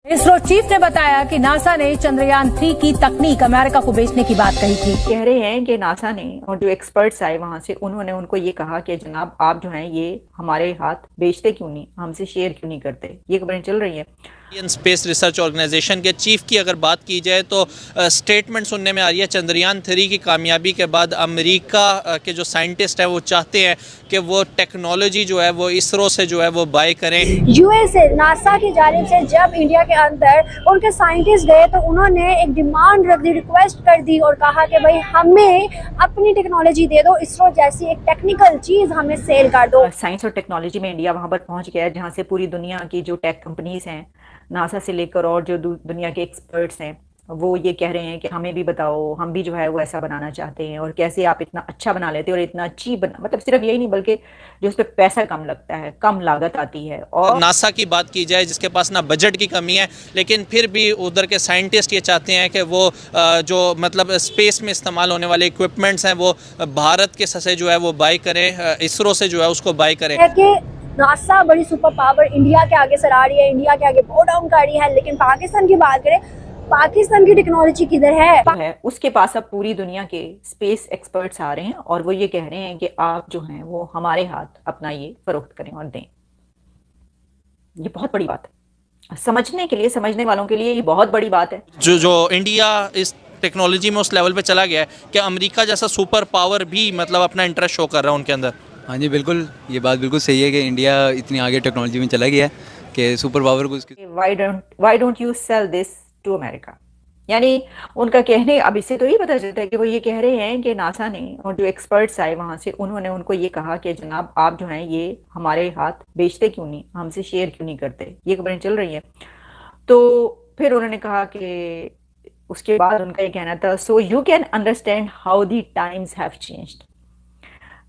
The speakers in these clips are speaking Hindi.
इसरो चीफ ने बताया कि नासा ने चंद्रयान-3 की तकनीक अमेरिका को बेचने की बात कही थी। कह रहे हैं कि नासा ने और जो एक्सपर्ट्स आए वहां से उन्होंने उनको ये कहा कि जनाब आप जो हैं ये हमारे हाथ बेचते क्यों नहीं, हमसे शेयर क्यों नहीं करते। ये खबरें चल रही हैं। इंडियन स्पेस रिसर्च ऑर्गेनाइजेशन के चीफ की अगर बात की जाए तो स्टेटमेंट सुनने में आ रही है चंद्रयान-3 की कामयाबी के बाद अमेरिका के जो साइंटिस्ट है वो चाहते हैं कि वो टेक्नोलॉजी जो है वो इसरो से जो है वो बाय करें। यूएसए नासा की जानिब से जब इंडिया के अंदर उनके साइंटिस्ट गए तो उन्होंने एक डिमांड रख दी, रिक्वेस्ट कर दी और कहा कि भाई हमें अपनी टेक्नोलॉजी दे दो, इसरो जैसी एक टेक्निकल चीज हमें सेल कर दो। साइंस और टेक्नोलॉजी में इंडिया वहां पर पहुंच गया है जहां से पूरी दुनिया की जो टेक कंपनीज हैं, नासा से लेकर और जो दुनिया के एक्सपर्ट्स हैं, वो ये कह रहे हैं कि हमें भी बताओ, हम भी जो है वो ऐसा बनाना चाहते हैं और कैसे आप इतना अच्छा बना लेते हो और इतना अच्छी मतलब सिर्फ यही नहीं बल्कि जो उस पर पैसा कम लगता है, कम लागत आती है। और नासा की बात की जाए जिसके पास ना बजट की कमी है, लेकिन फिर भी उधर के साइंटिस्ट ये चाहते हैं कि वो जो मतलब स्पेस में इस्तेमाल होने वाले इक्विपमेंट्स हैं वो भारत के से जो है वो बाय करें, इसरो से जो है उसको बाय करें। नासा बड़ी सुपर पावर इंडिया के आगे सरा रही है, इंडिया के आगे बो डाउन कर रही है, लेकिन पाकिस्तान की बात करें, पाकिस्तान की टेक्नोलॉजी किधर है? उसके पास अब पूरी दुनिया के स्पेस एक्सपर्ट्स आ रहे हैं और वो ये कह रहे हैं कि आप जो हैं वो हमारे हाथ अपना ये फरोख्त करें और दें। ये बहुत बड़ी बात है समझने के लिए, समझने वालों के लिए ये बहुत बड़ी बात है। जो इंडिया इस टेक्नोलॉजी में उस लेवल पे चला गया है कि अमेरिका जैसा सुपर पावर भी मतलब अपना इंटरेस्ट शो कर रहा है उनके अंदर। हाँ जी बिल्कुल, ये बात बिल्कुल सही है कि इंडिया इतनी आगे टेक्नोलॉजी में चला गया है कि सुपर पावर को उसकी why don't you sell this to America. यानी उनका कहने अब इससे तो ये पता चलता है कि वो ये कह रहे हैं कि नासा ने और जो एक्सपर्ट्स आए वहां से उन्होंने उनको ये कहा कि जनाब आप जो हैं ये हमारे हाथ बेचते क्यों नहीं, हमसे शेयर क्यों नहीं करते। ये खबरें चल रही हैं। तो फिर उन्होंने कहा कि उसके बाद उनका ये कहना था, so you can understand how the times have changed,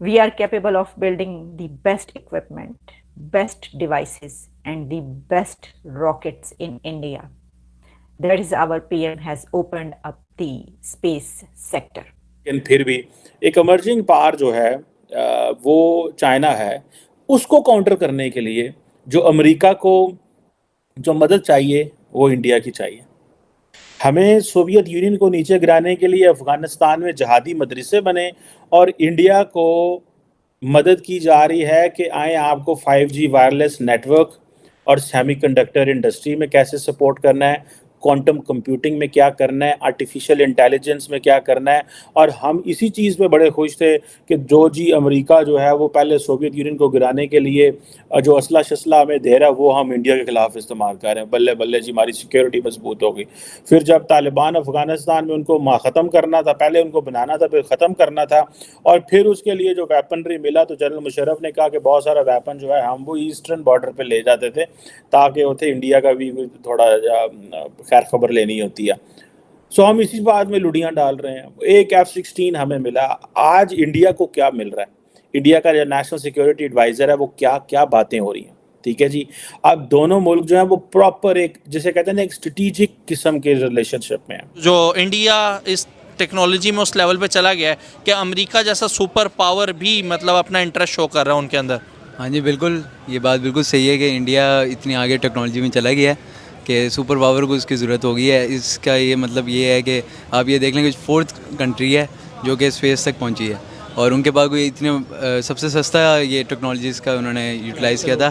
we are capable of building the best equipment, best devices and the best rockets in India. That is our PM has opened up the space sector. लेकिन फिर भी एक इमर्जिंग पावर जो है वो चाइना है, उसको काउंटर करने के लिए जो अमेरिका को जो मदद चाहिए वो इंडिया की चाहिए। हमें सोवियत यूनियन को नीचे गिराने के लिए अफगानिस्तान में जहादी मदरसे बने और इंडिया को मदद की जा रही है कि आए आपको 5G वायरलेस नेटवर्क और सेमीकंडक्टर इंडस्ट्री में कैसे सपोर्ट करना है, क्वांटम कंप्यूटिंग में क्या करना है, आर्टिफिशियल इंटेलिजेंस में क्या करना है। और हम इसी चीज़ पे बड़े खुश थे कि जो जी अमेरिका जो है वो पहले सोवियत यूनियन को गिराने के लिए जो असला शसला हमें दे रहा है वो हम इंडिया के ख़िलाफ़ इस्तेमाल कर रहे हैं। बल्ले बल्ले जी हमारी सिक्योरिटी मजबूत हो गई। फिर जब तालिबान अफ़गानिस्तान में उनको ख़त्म करना था, पहले उनको बनाना था फिर ख़त्म करना था, और फिर उसके लिए जो वेपनरी मिला तो जनरल मुशर्रफ ने कहा कि बहुत सारा वेपन जो है हम वो ईस्टर्न बॉर्डर पर ले जाते थे ताकि उसे इंडिया का भी थोड़ा खैर खबर लेनी होती है। सो हम इसी बात में लुड़ियां डाल रहे हैं। एक F-16 हमें मिला, आज इंडिया को क्या मिल रहा है? इंडिया का जो नेशनल सिक्योरिटी एडवाइजर है वो क्या क्या बातें हो रही हैं, ठीक है जी। अब दोनों मुल्क जो है वो प्रॉपर एक जिसे कहते हैं ना एक स्ट्रेटेजिक किस्म के रिलेशनशिप में है। जो इंडिया इस टेक्नोलॉजी में उस लेवल पे चला गया है कि अमेरिका जैसा सुपर पावर भी मतलब अपना इंटरेस्ट शो कर रहा है उनके अंदर। हाँ जी बिल्कुल, ये बात बिल्कुल सही है कि इंडिया इतनी आगे टेक्नोलॉजी में चला गया है कि सुपर पावर को उसकी ज़रूरत हो गई है। इसका ये मतलब ये है कि आप ये देख लें कि 4th कंट्री है जो कि स्पेस तक पहुंची है और उनके पास कोई इतने सबसे सस्ता ये टेक्नोलॉजीज़ का उन्होंने यूटिलाइज़ किया था।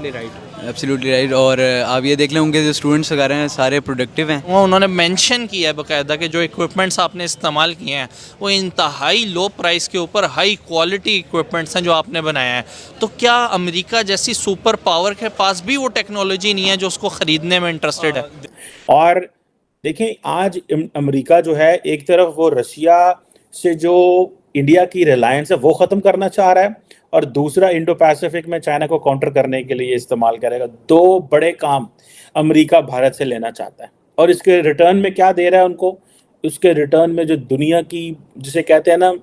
Absolutely right. और आप ये देख लें उनके जो स्टूडेंट्स वगैरह हैं सारे प्रोडक्टिव हैं। वो उन्होंने मेंशन किया है बाकायदा कि जो इक्विपमेंट्स आपने इस्तेमाल किए हैं वो इंतहाई लो प्राइस के ऊपर हाई क्वालिटी इक्विपमेंट्स हैं जो आपने बनाया है। तो क्या अमेरिका जैसी सुपर पावर के पास भी वो टेक्नोलॉजी नहीं है जो उसको ख़रीदने में इंटरेस्टेड है? और देखें आज अमेरिका जो है एक तरफ वो रशिया से जो इंडिया की रिलायंस है वो ख़त्म करना चाह रहा है और दूसरा इंडो पैसिफिक में चाइना को काउंटर करने के लिए इस्तेमाल करेगा। दो बड़े काम अमेरिका भारत से लेना चाहता है और इसके रिटर्न में क्या दे रहा है उनको? उसके रिटर्न में जो दुनिया की जिसे कहते हैं ना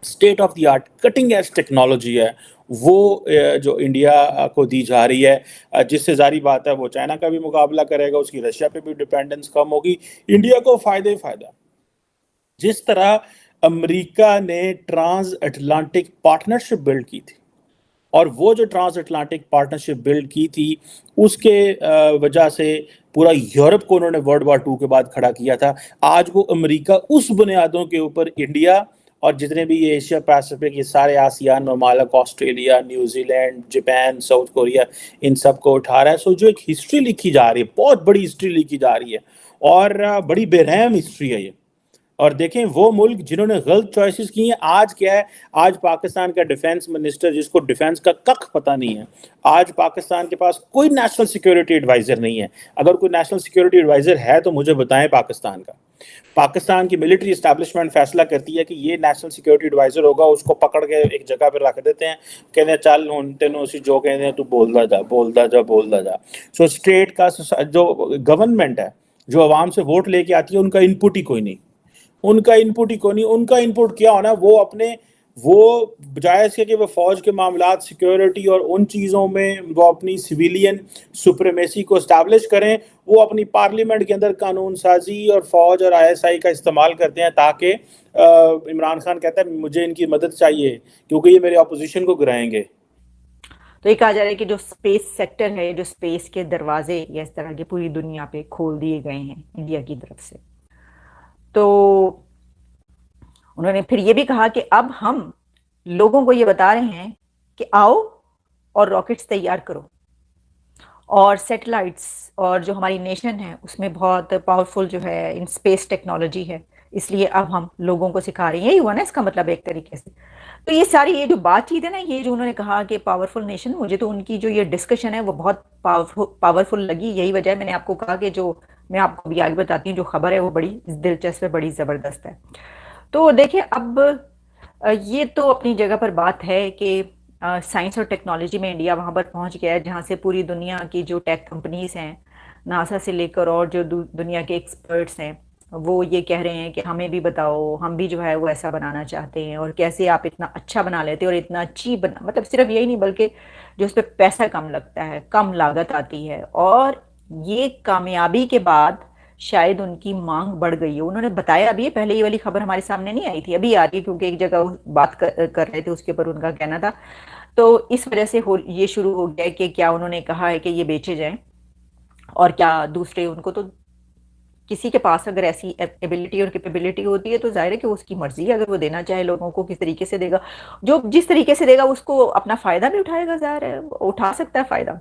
state of the art cutting edge technology है वो जो इंडिया को दी जा रही है, जिससे जारी बात है वो चाइना का भी मुकाबला करेगा, उसकी रशिया पे भी डिपेंडेंस कम होगी, इंडिया को फ़ायदा ही फ़ायदा। जिस तरह अमेरिका ने ट्रांस अटलांटिक पार्टनरशिप बिल्ड की थी और वो जो ट्रांस अटलांटिक पार्टनरशिप बिल्ड की थी, उसके वजह से पूरा यूरोप को उन्होंने वर्ल्ड वॉर 2 के बाद खड़ा किया था। आज वो अमेरिका उस बुनियादों के ऊपर इंडिया और जितने भी ये एशिया पैसिफिक, ये सारे आसियान ममालिक, Australia, New Zealand, Japan, South Korea, इन सब को उठा रहा है। सो जो एक हिस्ट्री लिखी जा रही है, बहुत बड़ी हिस्ट्री लिखी जा रही है और बड़ी बेरहम हिस्ट्री है ये। और देखें वो मुल्क जिन्होंने गलत चॉइसेस की हैं, आज क्या है, आज पाकिस्तान का डिफेंस मिनिस्टर जिसको डिफेंस का कख पता नहीं है, आज पाकिस्तान के पास कोई नेशनल सिक्योरिटी एडवाइजर नहीं है। अगर कोई नेशनल सिक्योरिटी एडवाइजर है तो मुझे बताएं पाकिस्तान का। पाकिस्तान की मिलिट्री एस्टैब्लिशमेंट फैसला करती है कि ये नेशनल सिक्योरिटी एडवाइजर होगा, उसको पकड़ के एक जगह पर रख देते हैं, कहते हैं चल तेन उसी जो कहते हैं तू बोलता जा बोलता जा बोलता जा। सो स्टेट का जो गवर्नमेंट है, जो आवाम से वोट लेके आती है, उनका इनपुट ही कोई नहीं, उनका इनपुट ही कोई नहीं। उनका इनपुट क्या होना, वो अपने वो बजाय इसके कि वो फौज के मामलात, सिक्योरिटी और उन चीज़ों में वो अपनी सिविलियन सुप्रीमेसी को इस्टेब्लिश करें, वो अपनी पार्लियामेंट के अंदर कानून साजी और फौज और ISI का इस्तेमाल करते हैं ताकि इमरान खान कहता है मुझे इनकी मदद चाहिए क्योंकि ये मेरे अपोजिशन को गिराएंगे। तो ये कहा जा रहा है कि जो स्पेस सेक्टर है, जो स्पेस के दरवाजे या इस तरह की पूरी दुनिया पे खोल दिए गए हैं इंडिया की तरफ से। तो उन्होंने फिर ये भी कहा कि अब हम लोगों को ये बता रहे हैं कि आओ और रॉकेट्स तैयार करो और सैटेलाइट्स, और जो हमारी नेशन है उसमें बहुत पावरफुल जो है इन स्पेस टेक्नोलॉजी है, इसलिए अब हम लोगों को सिखा रहे हैं। यही हुआ ना इसका मतलब एक तरीके से। तो ये सारी ये जो बातचीत है ना, ये जो उन्होंने कहा कि पावरफुल नेशन, मुझे तो उनकी जो ये डिस्कशन है वो बहुत पावरफुल लगी। यही वजह है मैंने आपको कहा कि जो मैं आपको अभी आगे बताती हूँ, जो खबर है वो बड़ी दिलचस्प है, बड़ी ज़बरदस्त है। तो देखिए अब ये तो अपनी जगह पर बात है कि साइंस और टेक्नोलॉजी में इंडिया वहाँ पर पहुँच गया है जहाँ से पूरी दुनिया की जो टेक कंपनीज हैं, नासा से लेकर और जो दुनिया के एक्सपर्ट्स हैं, वो ये कह रहे हैं कि हमें भी बताओ, हम भी जो है वो ऐसा बनाना चाहते हैं, और कैसे आप इतना अच्छा बना लेते हैं और इतना अच्छी बना, मतलब सिर्फ यही नहीं बल्कि जो उस पर पैसा कम लगता है, कम लागत आती है। और ये कामयाबी के बाद शायद उनकी मांग बढ़ गई है। उन्होंने बताया अभी, पहले ये वाली खबर हमारे सामने नहीं आई थी, अभी आ रही है क्योंकि एक जगह बात कर रहे थे, उसके ऊपर उनका कहना था। तो इस वजह से ये शुरू हो गया कि क्या उन्होंने कहा है कि ये बेचे जाएं, और क्या दूसरे उनको, तो किसी के पास अगर ऐसी एबिलिटी और कैपेबिलिटी होती है तो जाहिर है कि उसकी मर्जी है, अगर वो देना चाहे लोगों को किस तरीके से देगा, जो जिस तरीके से देगा उसको अपना फायदा भी उठाएगा, जाहिर है उठा सकता है फायदा।